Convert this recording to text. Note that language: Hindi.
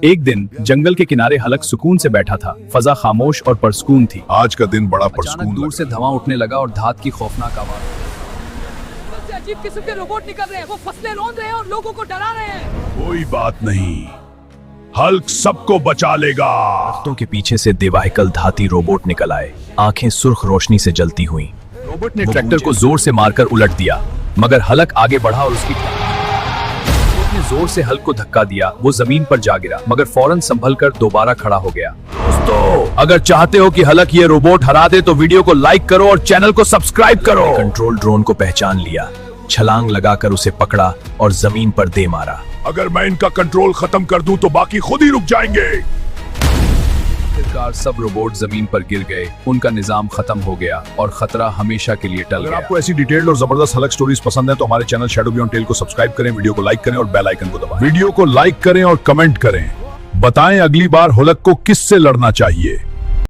एक दिन जंगल के किनारे हलक सुकून से बैठा था। फजा खामोश और परसकून थी। आज का दिन बड़ा अचानक परसकून दूर से धुआं उठने लगा और धात की खौफनाक आवाज। सबसे अजीब किस्म के रोबोट निकल रहे हैं। वो फसलें रौंद रहे हैं और लोगों को डरा रहे हैं। कोई बात नहीं, हल्क सबको बचा लेगा। दरख्तों के पीछे से देवाहिकल धाती रोबोट निकल आए, आंखें सुर्ख रोशनी से जलती हुई। रोबोट ने ट्रैक्टर को जोर से मारकर उलट दिया, मगर हलक आगे बढ़ा और उसकी रोबोट ने जोर से हल्क को धक्का दिया। वो जमीन पर जा गिरा, मगर फौरन संभल कर दोबारा खड़ा हो गया। दोस्तों, अगर चाहते हो कि हलक ये रोबोट हरा दे तो वीडियो को लाइक करो और चैनल को सब्सक्राइब करो। कंट्रोल ड्रोन को पहचान लिया, छलांग लगाकर उसे पकड़ा और जमीन पर दे मारा। अगर मैं इनका कंट्रोल खत्म कर दूं तो बाकी खुद ही रुक जाएंगे। आखिरकार सब रोबोट जमीन पर गिर गए, उनका निजाम खत्म हो गया और खतरा हमेशा के लिए टल अगर गया। आपको ऐसी डिटेल्ड और जबरदस्त हलक स्टोरीज पसंद है तो हमारे चैनल शैडो बियॉन्ड टेल को सब्सक्राइब करें, वीडियो को लाइक करें और बेल आइकन को दबाएं। वीडियो को लाइक करें और कमेंट करें, बताएं अगली बार हलक को किससे लड़ना चाहिए।